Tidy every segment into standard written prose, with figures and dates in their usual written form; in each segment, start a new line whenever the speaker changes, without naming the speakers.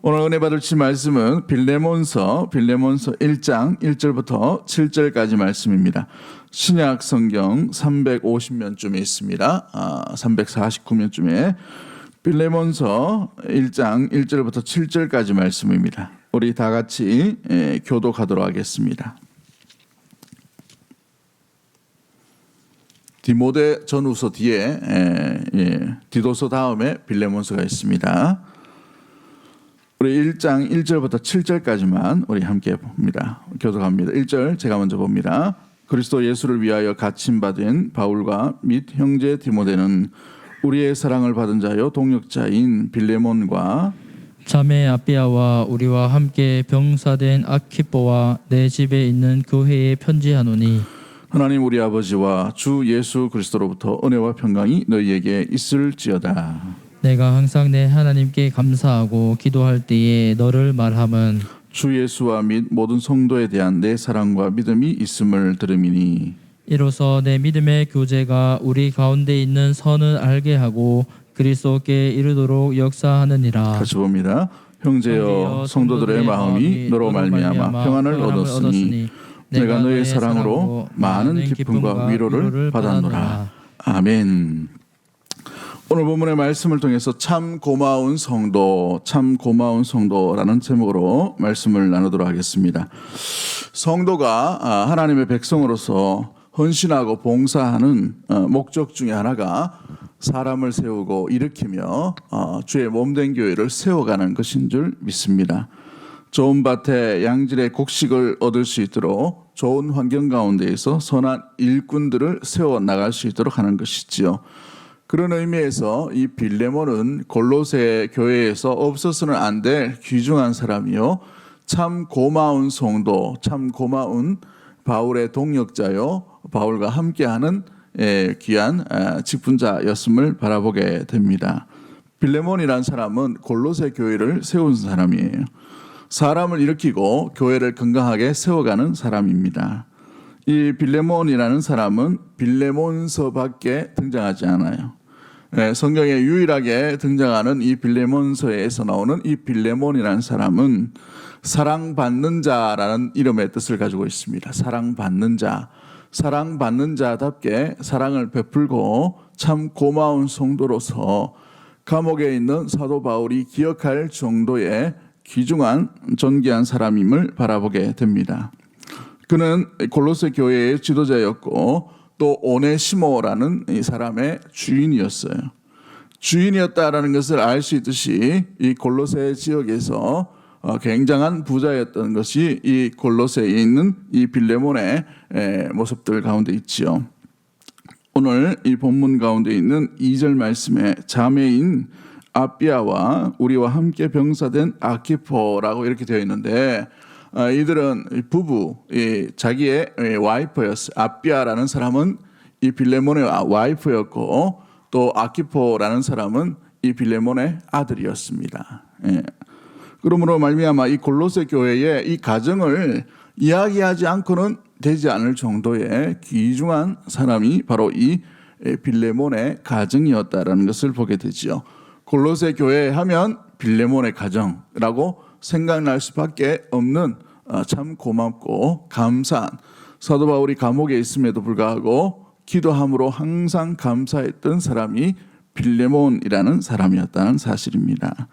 오늘 은혜 받을 말씀은 빌레몬서 1장 1절부터 7절까지 말씀입니다. 신약 성경 350면쯤에 있습니다. 349면쯤에 빌레몬서 1장 1절부터 7절까지 말씀입니다. 우리 다 같이 교독하도록 하겠습니다. 디모데 전후서 뒤에 디도서 다음에 빌레몬서가 있습니다. 우리 1장 1절부터 7절까지만 우리 함께 봅니다. 교독합니다. 1절 제가 먼저 봅니다. 그리스도 예수를 위하여 갇힘받은 바울과 및 형제 디모데는 우리의 사랑을 받은 자요 동역자인 빌레몬과
자매 아비아와 우리와 함께 병사된 아키포와 내 집에 있는 교회에 편지하노니
하나님 우리 아버지와 주 예수 그리스도로부터 은혜와 평강이 너희에게 있을지어다.
내가 항상 내 하나님께 감사하고 기도할 때에 너를 말함은
주 예수와 및 모든 성도에 대한 내 사랑과 믿음이 있음을 들음이니
이로써 내 믿음의 교제가 우리 가운데 있는 선을 알게 하고 그리스도께 이르도록 역사하느니라.
같이 봅니다. 형제여 성도들의 마음이 너로 말미암아 평안을 얻었으니 내가 너의 사랑으로 많은 기쁨과 위로를 받았노라. 아멘. 오늘 본문의 말씀을 통해서 참 고마운 성도라는 제목으로 말씀을 나누도록 하겠습니다. 성도가 하나님의 백성으로서 헌신하고 봉사하는 목적 중에 하나가 사람을 세우고 일으키며 주의 몸된 교회를 세워가는 것인 줄 믿습니다. 좋은 밭에 양질의 곡식을 얻을 수 있도록 좋은 환경 가운데에서 선한 일꾼들을 세워 나갈 수 있도록 하는 것이지요. 그런 의미에서 이 빌레몬은 골로새 교회에서 없어서는 안 될 귀중한 사람이요 참 고마운 성도, 참 고마운 바울의 동역자요 바울과 함께하는 귀한 직분자였음을 바라보게 됩니다. 빌레몬이라는 사람은 골로새 교회를 세운 사람이에요. 사람을 일으키고 교회를 건강하게 세워가는 사람입니다. 이 빌레몬이라는 사람은 빌레몬서밖에 등장하지 않아요. 성경에 유일하게 등장하는 이 빌레몬서에서 나오는 이 빌레몬이라는 사람은 사랑받는 자라는 이름의 뜻을 가지고 있습니다. 사랑받는 자, 사랑받는 자답게 사랑을 베풀고 참 고마운 성도로서 감옥에 있는 사도 바울이 기억할 정도의 귀중한 존귀한 사람임을 바라보게 됩니다. 그는 골로새 교회의 지도자였고 또 오네시모라는 이 사람의 주인이었어요. 주인이었다라는 것을 알 수 있듯이 이 골로새 지역에서 굉장한 부자였던 것이 이 골로새에 있는 이 빌레몬의 모습들 가운데 있지요. 오늘 이 본문 가운데 있는 2절 말씀에 자매인 아비아와 우리와 함께 병사된 아키포라고 이렇게 되어 있는데 이들은 부부, 자기의 와이프였어요. 아비아라는 사람은 이 빌레몬의 와이프였고 또 아키포라는 사람은 이 빌레몬의 아들이었습니다. 그러므로 말미암아 이 골로새 교회의 이 가정을 이야기하지 않고는 되지 않을 정도의 귀중한 사람이 바로 이 빌레몬의 가정이었다라는 것을 보게 되지요. 골로새 교회 하면 빌레몬의 가정이라고 생각날 수밖에 없는 참 고맙고 감사한 사도 바울이 감옥에 있음에도 불구하고 기도함으로 항상 감사했던 사람이 빌레몬이라는 사람이었다는 사실입니다.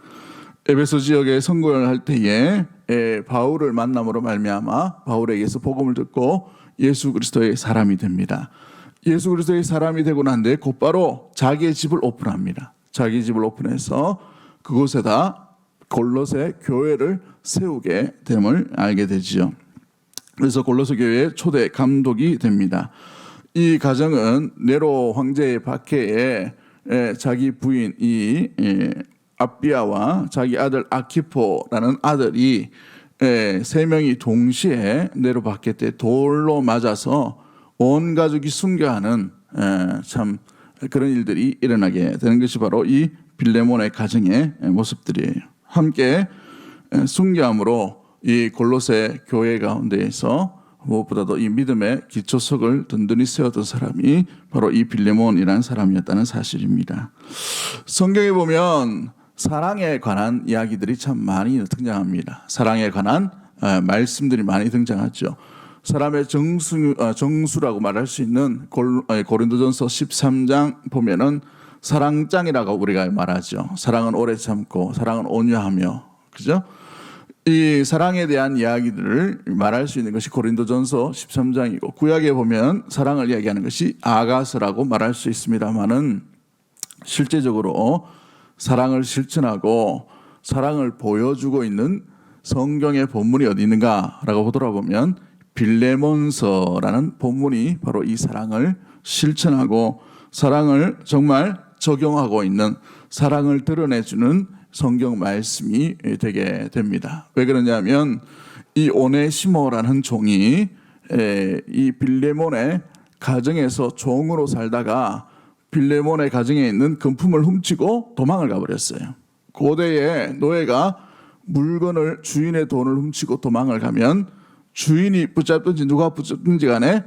에베소 지역에 선교를 할 때에 바울을 만남으로 말미암아 바울에게서 복음을 듣고 예수 그리스도의 사람이 됩니다. 예수 그리스도의 사람이 되고 난 뒤에 곧바로 자기의 집을 오픈합니다. 자기 집을 오픈해서 그곳에다 골로새 교회를 세우게 됨을 알게 되지요. 그래서 골로새 교회의 초대 감독이 됩니다. 이 가정은 네로 황제의 박해에 자기 부인 이 아비아와 자기 아들 아키포라는 아들이 세 명이 동시에 네로 박해 때 돌로 맞아서 온 가족이 순교하는 참 그런 일들이 일어나게 되는 것이 바로 이 빌레몬의 가정의 모습들이에요. 함께 순교함으로 이 골로새 교회 가운데에서 무엇보다도 이 믿음의 기초석을 든든히 세웠던 사람이 바로 이 빌레몬이라는 사람이었다는 사실입니다. 성경에 보면 사랑에 관한 이야기들이 참 많이 등장합니다. 사랑에 관한 말씀들이 많이 등장하죠. 사람의 정수라고 말할 수 있는 고린도전서 13장 보면은 사랑장이라고 우리가 말하죠. 사랑은 오래 참고 사랑은 온유하며, 그죠? 이 사랑에 대한 이야기들을 말할 수 있는 것이 고린도전서 13장이고, 구약에 보면 사랑을 이야기하는 것이 아가스라고 말할 수 있습니다만은 실제적으로 사랑을 실천하고 사랑을 보여주고 있는 성경의 본문이 어디 있는가라고 돌아보면 빌레몬서라는 본문이 바로 이 사랑을 실천하고 사랑을 정말 적용하고 있는, 사랑을 드러내주는 성경 말씀이 되게 됩니다. 왜 그러냐면 이 오네시모라는 종이 이 빌레몬의 가정에서 종으로 살다가 빌레몬의 가정에 있는 금품을 훔치고 도망을 가버렸어요. 고대에 노예가 물건을, 주인의 돈을 훔치고 도망을 가면 주인이 붙잡든지 누가 붙잡든지 간에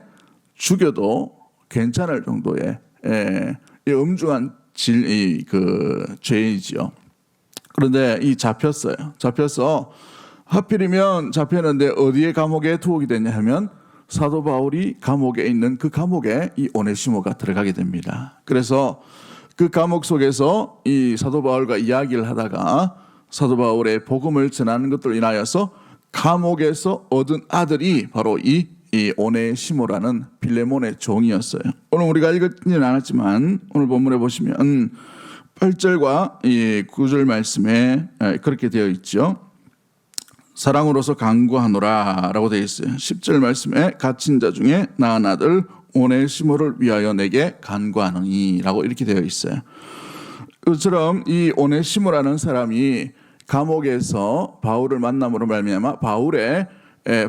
죽여도 괜찮을 정도의 엄중한 죄이지요. 그런데 이 잡혀서 하필이면 잡혔는데 어디에 감옥에 투옥이 됐냐 하면 사도 바울이 감옥에 있는 그 감옥에 이 오네시모가 들어가게 됩니다. 그래서 그 감옥 속에서 이 사도 바울과 이야기를 하다가 사도 바울의 복음을 전하는 것들로 인하여서 감옥에서 얻은 아들이 바로 이 오네시모라는 빌레몬의 종이었어요. 오늘 우리가 읽지는 않았지만 오늘 본문에 보시면 8절과 이 9절 말씀에 그렇게 되어 있죠. 사랑으로서 간구하노라 라고 되어 있어요. 10절 말씀에 갇힌 자 중에 낳은 아들 오네시모를 위하여 내게 간구하노니 라고 이렇게 되어 있어요. 그처럼 이 오네시모라는 사람이 감옥에서 바울을 만남으로 말미암아 바울의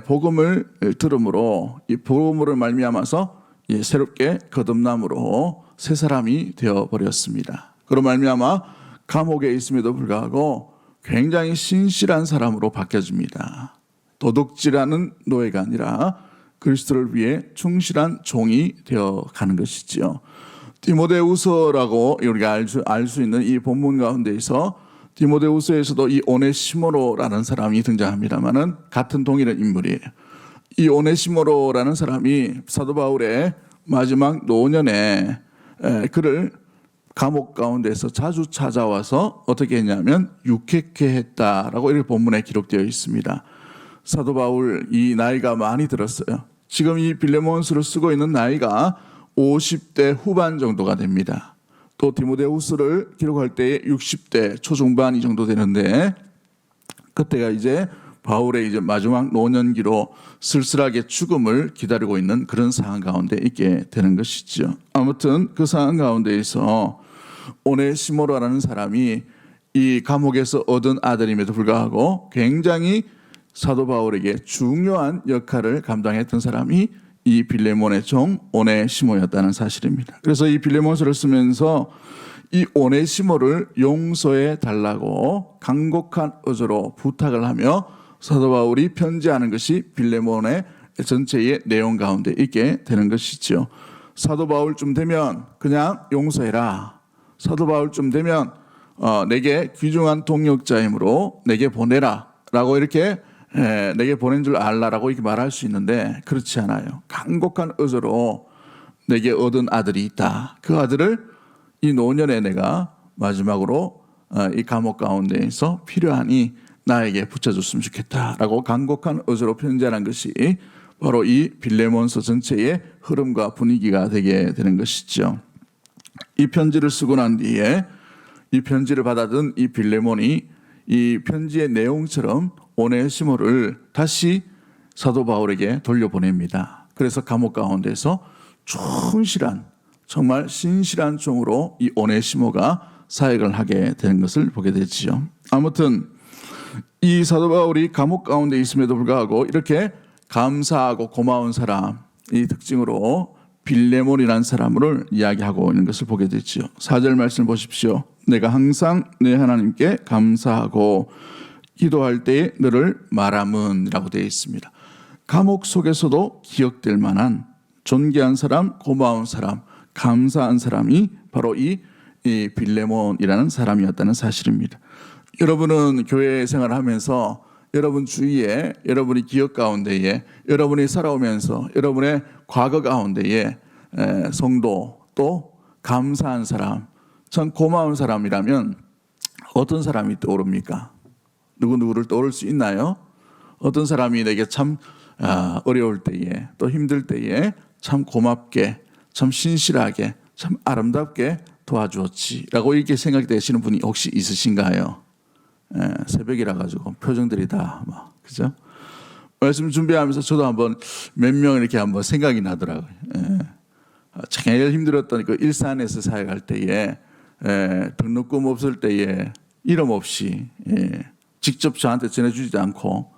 복음을 들음으로 이 복음으로 말미암아서 새롭게 거듭남으로 새 사람이 되어버렸습니다. 그로 말미암아 감옥에 있음에도 불구하고 굉장히 신실한 사람으로 바뀌어집니다. 도둑질하는 노예가 아니라 그리스도를 위해 충실한 종이 되어가는 것이지요. 디모데후서라고 우리가 알 수 있는 이 본문 가운데에서 디모데후서에서도 이 오네시모로라는 사람이 등장합니다만은 같은 동일한 인물이에요. 이 오네시모로라는 사람이 사도 바울의 마지막 노년에 그를 감옥 가운데서 자주 찾아와서 어떻게 했냐면 유쾌케 했다라고 이렇게 본문에 기록되어 있습니다. 사도 바울 이 나이가 많이 들었어요. 지금 이 빌레몬서를 쓰고 있는 나이가 50대 후반 정도가 됩니다. 또 디모데후서를 기록할 때에 60대 초중반 이 정도 되는데 그때가 이제 바울의 이제 마지막 노년기로 쓸쓸하게 죽음을 기다리고 있는 그런 상황 가운데 있게 되는 것이죠. 아무튼 그 상황 가운데에서 오네시모로라는 사람이 이 감옥에서 얻은 아들임에도 불구하고 굉장히 사도 바울에게 중요한 역할을 감당했던 사람이 이 빌레몬의 종 오네시모였다는 사실입니다. 그래서 이 빌레몬서를 쓰면서 이 오네시모를 용서해 달라고 간곡한 어조로 부탁을 하며 사도 바울이 편지하는 것이 빌레몬의 전체의 내용 가운데 있게 되는 것이죠. 사도 바울쯤 되면 그냥 용서해라. 사도 바울쯤 되면 내게 귀중한 동역자이므로 내게 보내라 라고 이렇게 내게 보낸 줄 알라라고 이렇게 말할 수 있는데 그렇지 않아요. 간곡한 어조로 내게 얻은 아들이 있다. 그 아들을 이 노년에 내가 마지막으로 이 감옥 가운데에서 필요하니 나에게 붙여줬으면 좋겠다라고 간곡한 어조로 편지하는 것이 바로 이 빌레몬서 전체의 흐름과 분위기가 되게 되는 것이죠. 이 편지를 쓰고 난 뒤에 이 편지를 받아든 이 빌레몬이 이 편지의 내용처럼 오네시모를 다시 사도 바울에게 돌려보냅니다. 그래서 감옥 가운데서 충실한 정말 신실한 종으로 이 오네시모가 사역을 하게 되는 것을 보게 되지요. 아무튼 이 사도 바울이 감옥 가운데 있음에도 불구하고 이렇게 감사하고 고마운 사람 이 특징으로 빌레몬이라는 사람을 이야기하고 있는 것을 보게 되지요. 4절 말씀을 보십시오. 내가 항상 내 하나님께 감사하고 기도할 때에 너를 말함은이라고 되어 있습니다. 감옥 속에서도 기억될 만한 존귀한 사람, 고마운 사람, 감사한 사람이 바로 이 빌레몬이라는 사람이었다는 사실입니다. 여러분은 교회 생활을 하면서 여러분 주위에, 여러분이 기억 가운데에, 여러분이 살아오면서 여러분의 과거 가운데에 성도, 또 감사한 사람, 참 고마운 사람이라면 어떤 사람이 떠오릅니까? 누구를 떠오를 수 있나요? 어떤 사람이 내게 참 어려울 때에, 또 힘들 때에 참 고맙게, 참 신실하게, 참 아름답게 도와주었지라고 이렇게 생각이 되시는 분이 혹시 있으신가요? 새벽이라 가지고 표정들이 다 막, 그죠? 말씀 준비하면서 저도 한번 몇 명 이렇게 한번 생각이 나더라고요. 제일 힘들었던 그 일산에서 사역할 때에 등록금 없을 때에 이름 없이 직접 저한테 전해주지 않고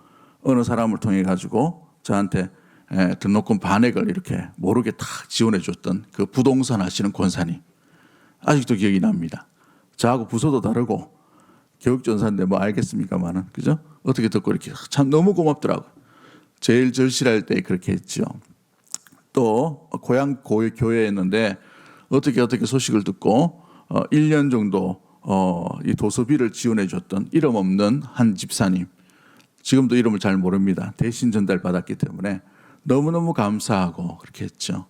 어느 사람을 통해 가지고 저한테 등록금 반액을 이렇게 모르게 탁 지원해 줬던 그 부동산 하시는 권사님 아직도 기억이 납니다. 저하고 부서도 다르고 교육전사인데 뭐 알겠습니까만은, 그죠? 어떻게 듣고 이렇게 참 너무 고맙더라고요. 제일 절실할 때 그렇게 했죠. 또 고향 교회였는데 어떻게 소식을 듣고 1년 정도 이 도서비를 지원해 줬던 이름 없는 한 집사님, 지금도 이름을 잘 모릅니다. 대신 전달 받았기 때문에 너무너무 감사하고 그렇게 했죠.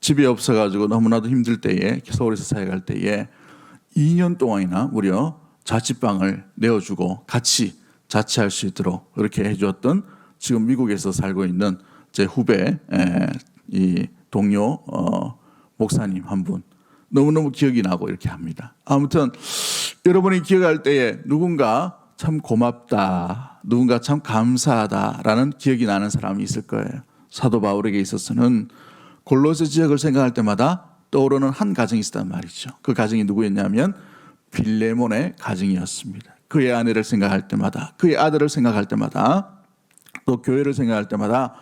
집이 없어가지고 너무나도 힘들 때에, 서울에서 사역할 때에 2년 동안이나 무려 자취방을 내어주고 같이 자취할 수 있도록 그렇게 해주었던, 지금 미국에서 살고 있는 제 후배 이 동료 목사님 한 분, 너무너무 기억이 나고 이렇게 합니다. 아무튼 여러분이 기억할 때에 누군가 참 고맙다, 누군가 참 감사하다라는 기억이 나는 사람이 있을 거예요. 사도 바울에게 있어서는 골로새 지역을 생각할 때마다 떠오르는 한 가정이 있었단 말이죠. 그 가정이 누구였냐면 빌레몬의 가정이었습니다. 그의 아내를 생각할 때마다, 그의 아들을 생각할 때마다, 또 교회를 생각할 때마다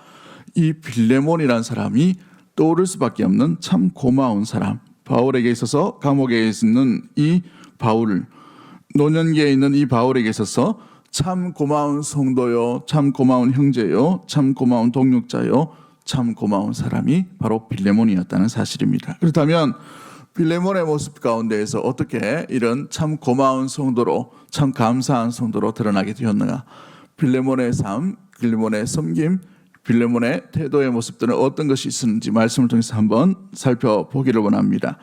이 빌레몬이라는 사람이 떠오를 수밖에 없는 참 고마운 사람. 바울에게 있어서 감옥에 있는 이 바울, 노년기에 있는 이 바울에게 있어서 참 고마운 성도요, 참 고마운 형제요, 참 고마운 동역자요, 참 고마운 사람이 바로 빌레몬이었다는 사실입니다. 그렇다면 빌레몬의 모습 가운데에서 어떻게 이런 참 고마운 성도로, 참 감사한 성도로 드러나게 되었는가? 빌레몬의 삶, 빌레몬의 섬김, 빌레몬의 태도의 모습들은 어떤 것이 있었는지 말씀을 통해서 한번 살펴보기를 원합니다.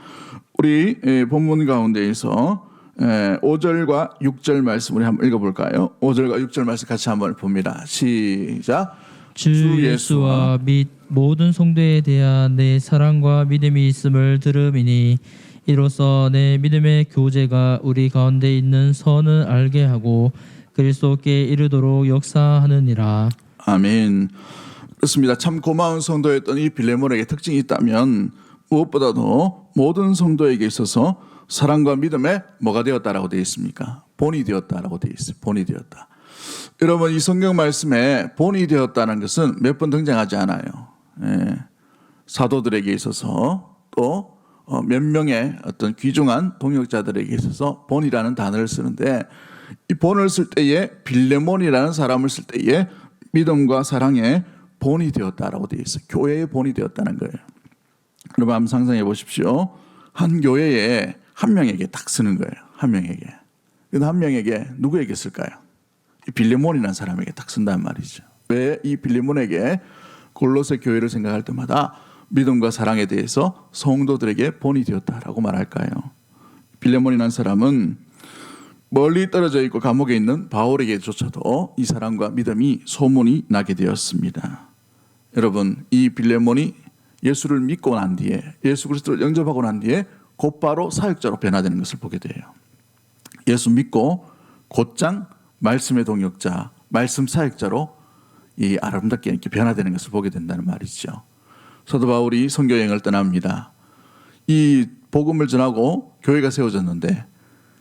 우리 본문 가운데에서 5절과 6절 말씀 우리 한번 읽어볼까요? 5절과 6절 말씀 같이 한번 봅니다. 시작.
주 예수와 및 모든 성도에 대한 내 사랑과 믿음이 있음을 들음이니 이로써 내 믿음의 교제가 우리 가운데 있는 선을 알게 하고 그리스도께 이르도록 역사하느니라.
아멘. 그렇습니다. 참 고마운 성도였던 이 빌레몬에게 특징이 있다면 무엇보다도 모든 성도에게 있어서 사랑과 믿음에 뭐가 되었다라고 되어 있습니까? 본이 되었다라고 되어 있어요. 본이 되었다. 여러분, 이 성경 말씀에 본이 되었다는 것은 몇 번 등장하지 않아요. 사도들에게 있어서 또 몇 명의 어떤 귀중한 동역자들에게 있어서 본이라는 단어를 쓰는데, 이 본을 쓸 때에 빌레몬이라는 사람을 쓸 때에 믿음과 사랑에 본이 되었다라고 되어 있어요. 교회의 본이 되었다는 거예요. 여러분 한번 상상해 보십시오. 한 교회에 한 명에게 딱 쓰는 거예요. 한 명에게. 근데 한 명에게 누구에게 쓸까요? 이 빌레몬이라는 사람에게 딱 쓴단 말이죠. 왜 이 빌레몬에게 골로새 교회를 생각할 때마다 믿음과 사랑에 대해서 성도들에게 본이 되었다라고 말할까요? 빌레몬이라는 사람은 멀리 떨어져 있고 감옥에 있는 바울에게조차도 이 사랑과 믿음이 소문이 나게 되었습니다. 여러분, 이 빌레몬이 예수를 믿고 난 뒤에, 예수 그리스도를 영접하고 난 뒤에 곧바로 사역자로 변화되는 것을 보게 돼요. 예수 믿고 곧장 말씀의 동역자, 말씀 사역자로 이 아름답게 이렇게 변화되는 것을 보게 된다는 말이죠. 사도 바울이 선교여행을 떠납니다. 이 복음을 전하고 교회가 세워졌는데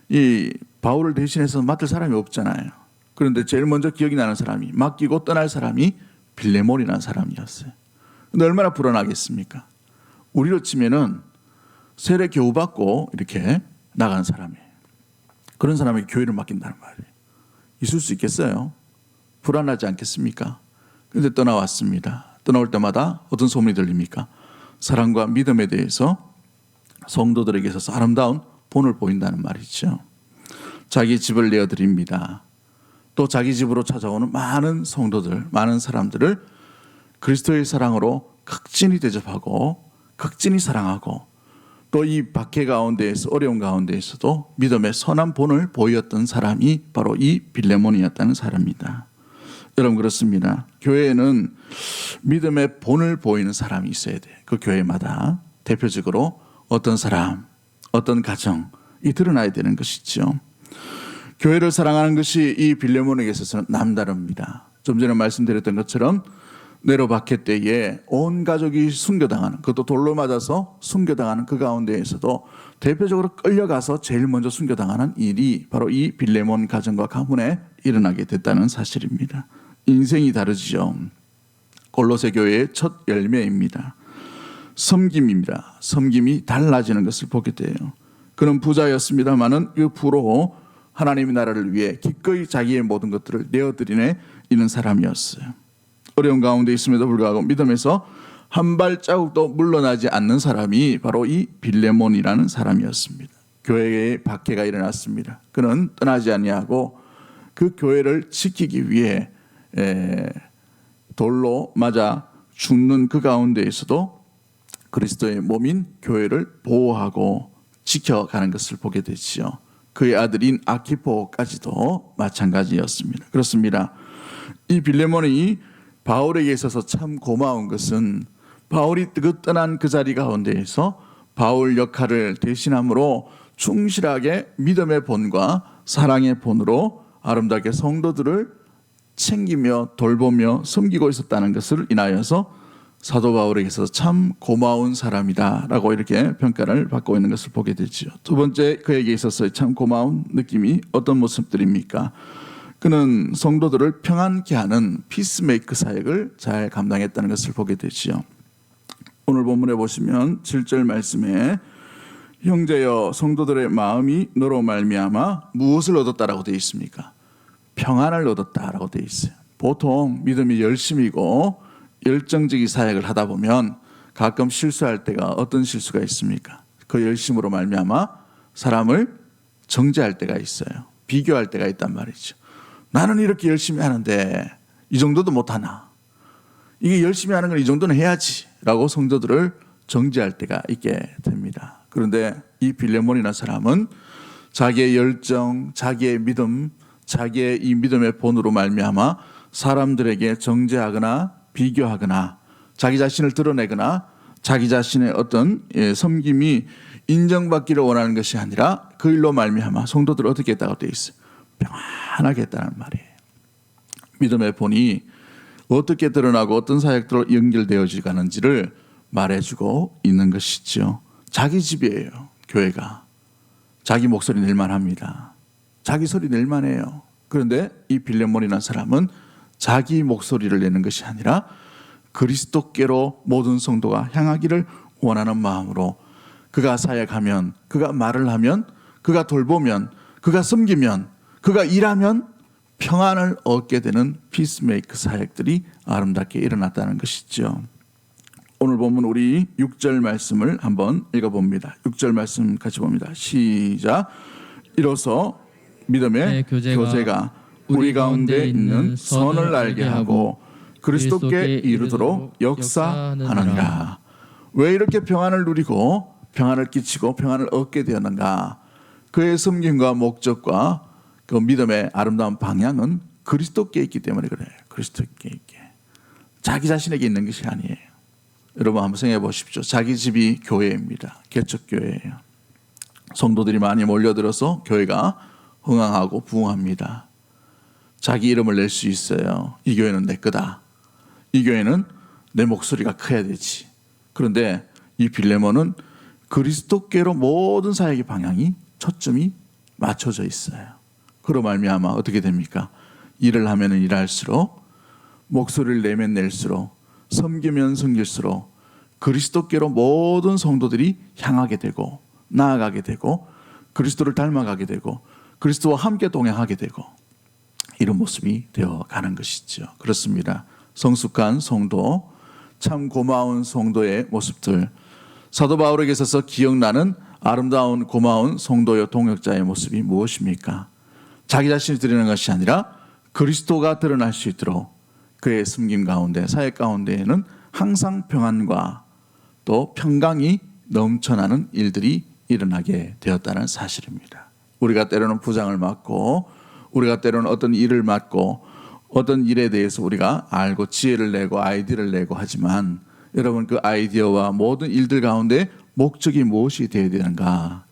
이 바울을 대신해서 맡을 사람이 없잖아요. 그런데 제일 먼저 기억이 나는 사람이, 맡기고 떠날 사람이 빌레몬이라는 사람이었어요. 근데 얼마나 불안하겠습니까? 우리로 치면은 세례 교우 받고 이렇게 나간 사람이에요. 그런 사람에게 교회를 맡긴다는 말이에요. 있을 수 있겠어요? 불안하지 않겠습니까? 그런데 떠나왔습니다. 떠나올 때마다 어떤 소문이 들립니까? 사랑과 믿음에 대해서 성도들에게 있어서 아름다운 본을 보인다는 말이죠. 자기 집을 내어드립니다. 또 자기 집으로 찾아오는 많은 성도들, 많은 사람들을 그리스도의 사랑으로 극진히 대접하고 극진히 사랑하고 또 이 박해 가운데에서 어려운 가운데에서도 믿음의 선한 본을 보였던 사람이 바로 이 빌레몬이었다는 사람입니다. 여러분 그렇습니다. 교회에는 믿음의 본을 보이는 사람이 있어야 돼요. 그 교회마다 대표적으로 어떤 사람, 어떤 가정이 드러나야 되는 것이죠. 교회를 사랑하는 것이 이 빌레몬에게 있어서는 남다릅니다. 좀 전에 말씀드렸던 것처럼 네로 박해 때에 온 가족이 순교당하는, 그것도 돌로 맞아서 순교당하는 그 가운데에서도 대표적으로 끌려가서 제일 먼저 순교당하는 일이 바로 이 빌레몬 가정과 가문에 일어나게 됐다는 사실입니다. 인생이 다르지요. 골로새 교회의 첫 열매입니다. 섬김입니다. 섬김이 달라지는 것을 보게 돼요. 그는 부자였습니다마는 그 부로 하나님의 나라를 위해 기꺼이 자기의 모든 것들을 내어드리는 사람이었어요. 어려운 가운데 있음에도 불구하고 믿음에서 한 발자국도 물러나지 않는 사람이 바로 이 빌레몬이라는 사람이었습니다. 교회에 박해가 일어났습니다. 그는 떠나지 아니하고 그 교회를 지키기 위해 돌로 맞아 죽는 그 가운데에서도 그리스도의 몸인 교회를 보호하고 지켜가는 것을 보게 되지요. 그의 아들인 아키포까지도 마찬가지였습니다. 그렇습니다. 이 빌레몬이 바울에게 있어서 참 고마운 것은 바울이 뜨뜻한 그 자리 가운데에서 바울 역할을 대신함으로 충실하게 믿음의 본과 사랑의 본으로 아름답게 성도들을 챙기며 돌보며 섬기고 있었다는 것을 인하여서 사도 바울에게 있어서 참 고마운 사람이다라고 이렇게 평가를 받고 있는 것을 보게 되죠. 두 번째, 그에게 있어서 참 고마운 느낌이 어떤 모습들입니까? 그는 성도들을 평안케 하는 피스메이크 사역을 잘 감당했다는 것을 보게 되지요. 오늘 본문에 보시면 7절 말씀에 형제여 성도들의 마음이 너로 말미암아 무엇을 얻었다라고 되어 있습니까? 평안을 얻었다라고 되어 있어요. 보통 믿음이 열심이고 열정적인 사역을 하다 보면 가끔 실수할 때가 어떤 실수가 있습니까? 그 열심으로 말미암아 사람을 정죄할 때가 있어요. 비교할 때가 있단 말이죠. 나는 이렇게 열심히 하는데 이 정도도 못하나? 이게 열심히 하는 건 이 정도는 해야지 라고 성도들을 정죄할 때가 있게 됩니다. 그런데 이 빌레몬이라는 사람은 자기의 열정, 자기의 믿음, 자기의 이 믿음의 본으로 말미암아 사람들에게 정죄하거나 비교하거나 자기 자신을 드러내거나 자기 자신의 어떤 섬김이 인정받기를 원하는 것이 아니라 그 일로 말미암아 성도들을 어떻게 했다고 되어 있어요? 평안하게 했다는 말이에요. 믿음의 본이 어떻게 드러나고 어떤 사역들로 연결되어져 가는지를 말해주고 있는 것이죠. 자기 집이에요. 교회가. 자기 목소리 낼만 합니다. 자기 소리 낼만 해요. 그런데 이 빌레몬이라는 사람은 자기 목소리를 내는 것이 아니라 그리스도께로 모든 성도가 향하기를 원하는 마음으로 그가 사역하면, 그가 말을 하면, 그가 돌보면, 그가 섬기면, 그가 일하면 평안을 얻게 되는 피스메이크 사역들이 아름답게 일어났다는 것이죠. 오늘 본문 우리 6절 말씀을 한번 읽어봅니다. 6절 말씀 같이 봅니다. 시작. 이로써 믿음의 교제가 우리 가운데 있는 선을 알게 하고 그리스도께 이르도록 역사하느니라. 왜 이렇게 평안을 누리고 평안을 끼치고 평안을 얻게 되었는가? 그의 섬김과 목적과 그 믿음의 아름다운 방향은 그리스도께 있기 때문에 그래요. 그리스도께 있게. 자기 자신에게 있는 것이 아니에요. 여러분 한번 생각해 보십시오. 자기 집이 교회입니다. 개척교회예요. 성도들이 많이 몰려들어서 교회가 흥황하고 부흥합니다. 자기 이름을 낼 수 있어요. 이 교회는 내 거다. 이 교회는 내 목소리가 커야 되지. 그런데 이 빌레몬은 그리스도께로 모든 사역의 방향이 초점이 맞춰져 있어요. 그로 말미암아 어떻게 됩니까? 일을 하면 일할수록, 목소리를 내면 낼수록, 섬기면 섬길수록 그리스도께로 모든 성도들이 향하게 되고 나아가게 되고 그리스도를 닮아가게 되고 그리스도와 함께 동행하게 되고 이런 모습이 되어가는 것이죠. 그렇습니다. 성숙한 성도, 참 고마운 성도의 모습들, 사도 바울에게 있어서 기억나는 아름다운 고마운 성도여 동역자의 모습이 무엇입니까? 자기 자신이 드러내는 것이 아니라 그리스도가 드러날 수 있도록 그의 섬김 가운데, 사역 가운데에는 항상 평안과 또 평강이 넘쳐나는 일들이 일어나게 되었다는 사실입니다. 우리가 때로는 부장을 맡고, 우리가 때로는 어떤 일을 맡고, 어떤 일에 대해서 우리가 알고 지혜를 내고 아이디어를 내고 하지만, 여러분 그 아이디어와 모든 일들 가운데 목적이 무엇이 되어야 되는가?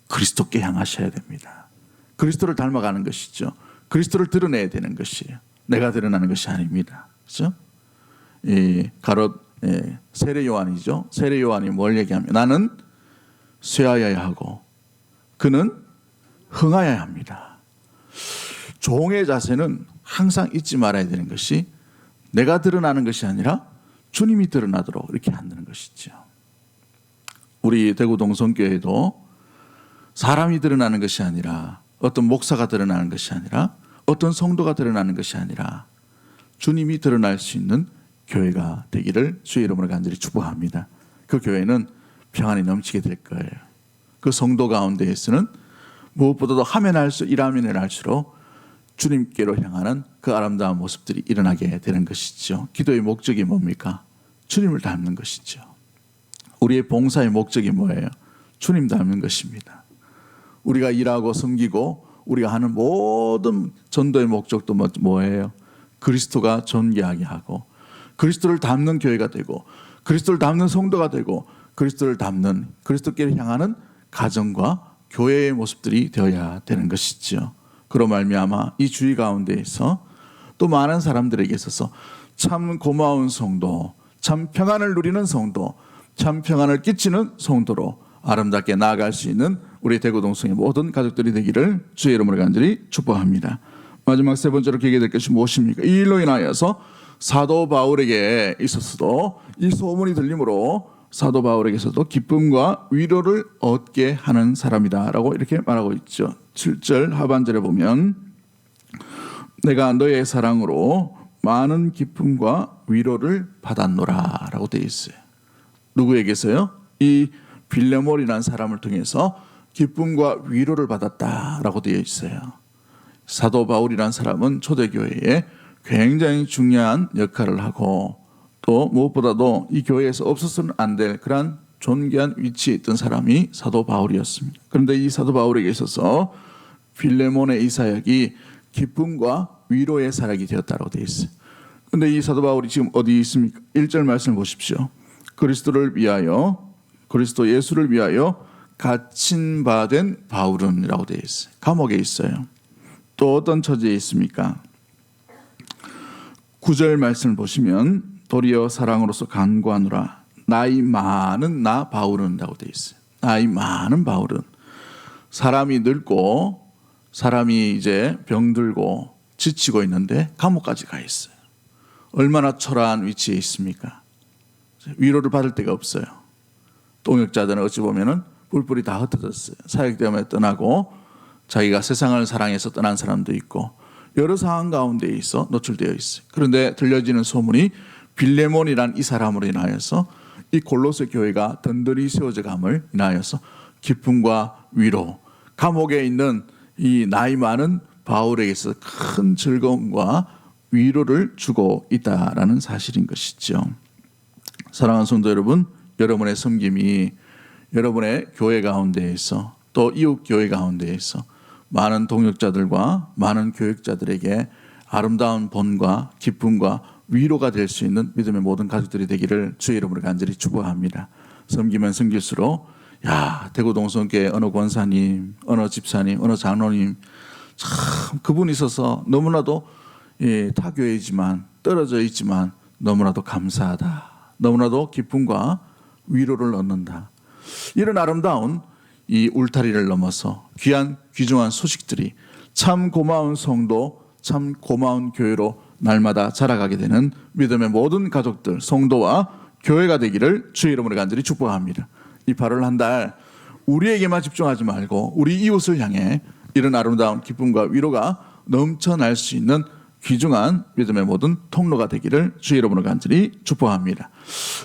그리스도께 향하셔야 됩니다. 그리스도를 닮아가는 것이죠. 그리스도를 드러내야 되는 것이에요. 내가 드러나는 것이 아닙니다. 그렇죠? 이 가롯 세례 요한이죠. 세례 요한이 뭘 얘기하면 나는 쇠하여야 하고 그는 흥하여야 합니다. 종의 자세는 항상 잊지 말아야 되는 것이 내가 드러나는 것이 아니라 주님이 드러나도록 이렇게 한다는 것이죠. 우리 대구 동성교회도 사람이 드러나는 것이 아니라, 어떤 목사가 드러나는 것이 아니라, 어떤 성도가 드러나는 것이 아니라 주님이 드러날 수 있는 교회가 되기를 주의 이름으로 간절히 축복합니다. 그 교회는 평안이 넘치게 될 거예요. 그 성도 가운데에서는 무엇보다도 하면 할수록, 일하면 할수록 주님께로 향하는 그 아름다운 모습들이 일어나게 되는 것이죠. 기도의 목적이 뭡니까? 주님을 닮는 것이죠. 우리의 봉사의 목적이 뭐예요? 주님 닮는 것입니다. 우리가 일하고 섬기고 우리가 하는 모든 전도의 목적도 뭐예요? 그리스도가 존귀하게 하고 그리스도를 닮는 교회가 되고 그리스도를 닮는 성도가 되고 그리스도를 닮는, 그리스도께를 향하는 가정과 교회의 모습들이 되어야 되는 것이죠. 그로 말미암아 이 주의 가운데에서 또 많은 사람들에게 있어서 참 고마운 성도, 참 평안을 누리는 성도, 참 평안을 끼치는 성도로 아름답게 나아갈 수 있는 우리 대구 동성의 모든 가족들이 되기를 주의 이름으로 간절히 축복합니다. 마지막 세 번째로 기억해야 될 것이 무엇입니까? 이 일로 인하여서 사도 바울에게 있어서도 이 소문이 들림으로 사도 바울에게서도 기쁨과 위로를 얻게 하는 사람이다라고 이렇게 말하고 있죠. 7절 하반절에 보면 내가 너의 사랑으로 많은 기쁨과 위로를 받았노라 라고 되어 있어요. 누구에게서요? 이 빌레몬이라는 사람을 통해서 기쁨과 위로를 받았다라고 되어 있어요. 사도 바울이라는 사람은 초대교회에 굉장히 중요한 역할을 하고 또 무엇보다도 이 교회에서 없어서는 안 될 그런 존귀한 위치에 있던 사람이 사도 바울이었습니다. 그런데 이 사도 바울에게 있어서 빌레몬의 이 사역이 기쁨과 위로의 사역이 되었다고 되어 있어요. 그런데 이 사도 바울이 지금 어디 있습니까? 1절 말씀을 보십시오. 그리스도를 위하여, 그리스도 예수를 위하여 갇힌 바 된 바울은이라고 되어 있어요. 감옥에 있어요. 또 어떤 처지에 있습니까? 9절 말씀을 보시면 도리어 사랑으로서 간구하노라 나이 많은 나 바울은이라고 되어 있어요. 나이 많은 바울은 사람이 늙고 사람이 이제 병들고 지치고 있는데 감옥까지 가 있어요. 얼마나 초라한 위치에 있습니까? 위로를 받을 데가 없어요. 동역자들은 어찌 보면은 뿔뿔이 다 흩어졌어요. 사역 때문에 떠나고 자기가 세상을 사랑해서 떠난 사람도 있고 여러 상황 가운데 있어 노출되어 있어요. 그런데 들려지는 소문이 빌레몬이란 이 사람으로 인하여서 이 골로새 교회가 든든히 세워져 감을 인하여서 기쁨과 위로, 감옥에 있는 이 나이 많은 바울에게서 큰 즐거움과 위로를 주고 있다라는 사실인 것이죠. 사랑하는 성도 여러분, 여러분의 섬김이 여러분의 교회 가운데에서 또 이웃 교회 가운데에서 많은 동역자들과 많은 교육자들에게 아름다운 본과 기쁨과 위로가 될 수 있는 믿음의 모든 가족들이 되기를 주의 이름으로 간절히 축복합니다. 섬기면 섬길수록 대구 동성교회 어느 권사님, 어느 집사님, 어느 장로님 참 그분이 있어서 너무나도 타 교회이지만 떨어져 있지만 너무나도 감사하다. 너무나도 기쁨과 위로를 얻는다. 이런 아름다운 이 울타리를 넘어서 귀한 귀중한 소식들이 참 고마운 성도, 참 고마운 교회로 날마다 자라가게 되는 믿음의 모든 가족들, 성도와 교회가 되기를 주의 이름으로 간절히 축복합니다. 이 8월 한 달 우리에게만 집중하지 말고 우리 이웃을 향해 이런 아름다운 기쁨과 위로가 넘쳐날 수 있는 귀중한 믿음의 모든 통로가 되기를 주의 이름으로 간절히 축복합니다.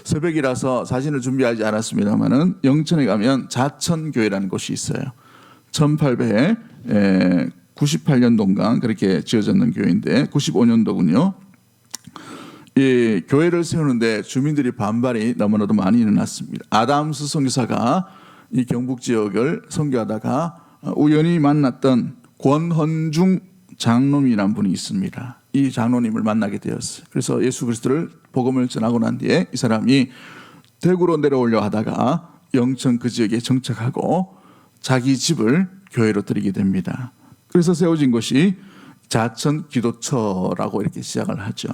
새벽이라서 사진을 준비하지 않았습니다만은 영천에 가면 자천교회라는 곳이 있어요. 1800에 98년도인가 그렇게 지어졌는 교회인데 95년도군요. 이 교회를 세우는데 주민들이 반발이 너무나도 많이 일어났습니다. 아담스 선교사가 이 경북 지역을 선교하다가 우연히 만났던 권헌중 장로님이라는 분이 있습니다. 이 장로님을 만나게 되었어요. 그래서 예수 그리스도를 복음을 전하고 난 뒤에 이 사람이 대구로 내려오려 하다가 영천 그 지역에 정착하고 자기 집을 교회로 드리게 됩니다. 그래서 세워진 것이 자천 기도처라고 이렇게 시작을 하죠.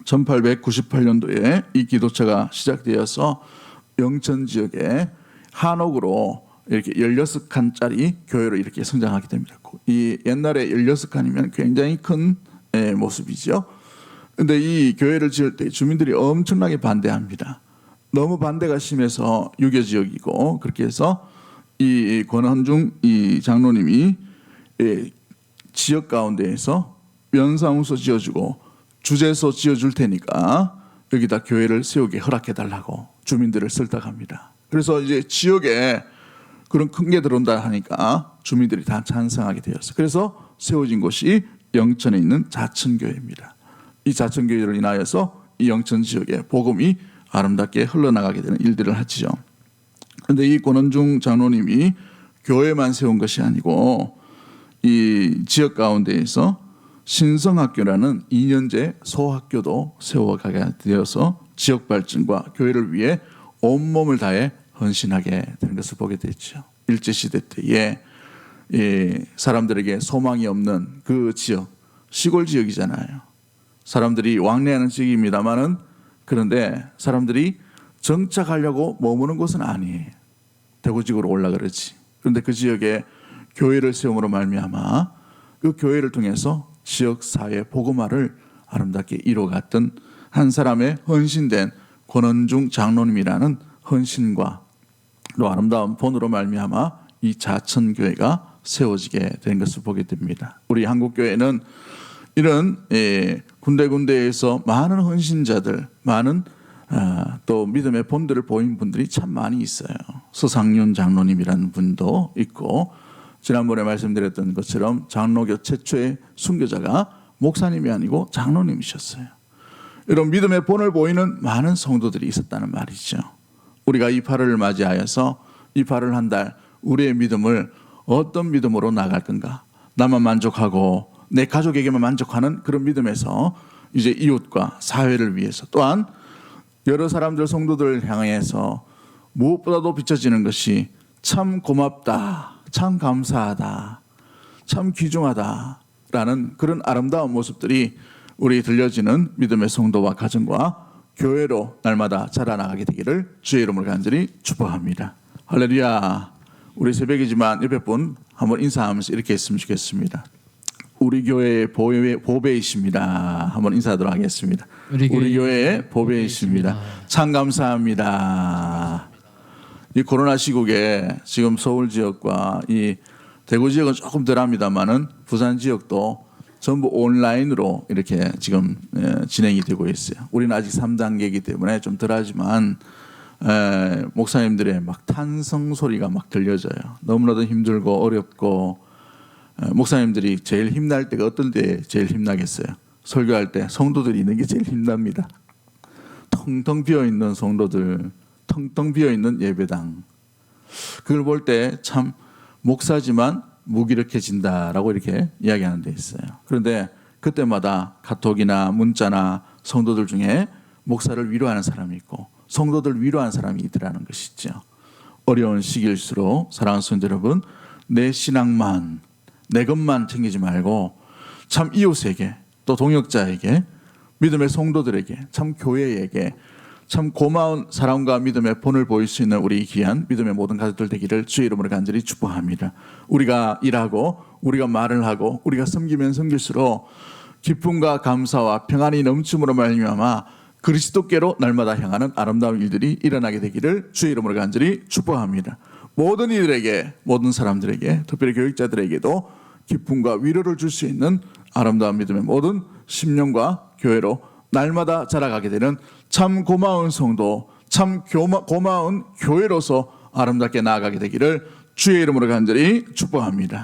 1898년도에 이 기도처가 시작되어서 영천 지역에 한옥으로 이렇게 16칸짜리 교회로 이렇게 성장하게 됩니다. 이 옛날에 16칸이면 굉장히 큰 모습이죠. 그런데 이 교회를 지을 때 주민들이 엄청나게 반대합니다. 너무 반대가 심해서 유교 지역이고 그렇게 해서 이 권헌중 이 장로님이 지역 가운데에서 면사무소 지어주고 주재소 지어줄 테니까 여기다 교회를 세우게 허락해달라고 주민들을 설득합니다. 그래서 이제 지역에 그런 큰 게 들어온다 하니까 주민들이 다 찬성하게 되었어요. 그래서 세워진 곳이 영천에 있는 자천교회입니다. 이 자천교회를 인하여서 이 영천 지역에 복음이 아름답게 흘러나가게 되는 일들을 하지요. 그런데 이 권헌중 장로님이 교회만 세운 것이 아니고 이 지역 가운데에서 신성학교라는 2년제 소학교도 세워가게 되어서 지역 발전과 교회를 위해 온몸을 다해 헌신하게 되는 것을 보게 됐죠. 일제시대 때에 사람들에게 소망이 없는 그 지역, 시골 지역이잖아요. 사람들이 왕래하는 지역입니다만은 그런데 사람들이 정착하려고 머무는 곳은 아니에요. 대구 지역으로 올라가지. 그런데 그 지역에 교회를 세움으로 말미암아 그 교회를 통해서 지역 사회 복음화를 아름답게 이루어갔던 한 사람의 헌신된 권헌중 장로님이라는 헌신과 또 아름다운 본으로 말미암아 이 자천교회가 세워지게 된 것을 보게 됩니다. 우리 한국교회는 이런 군데군데에서 많은 헌신자들, 많은 또 믿음의 본들을 보인 분들이 참 많이 있어요. 서상윤 장로님이라는 분도 있고 지난번에 말씀드렸던 것처럼 장로교 최초의 순교자가 목사님이 아니고 장로님이셨어요. 이런 믿음의 본을 보이는 많은 성도들이 있었다는 말이죠. 우리가 이 8월을 맞이하여서 이 8월 한 달 우리의 믿음을 어떤 믿음으로 나갈 건가? 나만 만족하고 내 가족에게만 만족하는 그런 믿음에서 이제 이웃과 사회를 위해서 또한 여러 사람들 성도들을 향해서 무엇보다도 비춰지는 것이 참 고맙다, 참 감사하다, 참 귀중하다라는 그런 아름다운 모습들이 우리 들려지는 믿음의 성도와 가정과 교회로 날마다 자라나가게 되기를 주의 이름으로 간절히 축복합니다. 할렐루야. 우리 새벽이지만 옆에 분 한번 인사하면서 이렇게 했으면 좋겠습니다. 우리 교회의 보배이십니다. 한번 인사하도록 하겠습니다. 우리 교회의 보배이십니다. 참 감사합니다. 이 코로나 시국에 지금 서울 지역과 이 대구 지역은 조금 덜합니다만은 부산 지역도 전부 온라인으로 이렇게 지금 진행이 되고 있어요. 우리는 아직 3단계이기 때문에 좀 덜하지만 목사님들의 막 탄성 소리가 막 들려져요. 너무나도 힘들고 어렵고 목사님들이 제일 힘날 때가 어떤 때 제일 힘나겠어요? 설교할 때 성도들이 있는 게 제일 힘납니다. 텅텅 비어있는 성도들, 텅텅 비어있는 예배당. 그걸 볼 때 참 목사지만 무기력해진다라고 이렇게 이야기하는 데 있어요. 그런데 그때마다 카톡이나 문자나 성도들 중에 목사를 위로하는 사람이 있고 성도들 위로하는 사람이 있더라는 것이죠. 어려운 시기일수록 사랑하는 성도 여러분, 내 신앙만, 내 것만 챙기지 말고 참 이웃에게 또 동역자에게 믿음의 성도들에게 참 교회에게 참 고마운 사랑과 믿음의 본을 보일 수 있는 우리 귀한 믿음의 모든 가족들 되기를 주의 이름으로 간절히 축복합니다. 우리가 일하고 우리가 말을 하고 우리가 섬기면 섬길수록 기쁨과 감사와 평안이 넘침으로 말미암아 그리스도께로 날마다 향하는 아름다운 일들이 일어나게 되기를 주의 이름으로 간절히 축복합니다. 모든 이들에게, 모든 사람들에게, 특별히 교육자들에게도 기쁨과 위로를 줄 수 있는 아름다운 믿음의 모든 심령과 교회로 날마다 자라가게 되는 참 고마운 성도, 참 고마운 교회로서 아름답게 나아가게 되기를 주의 이름으로 간절히 축복합니다.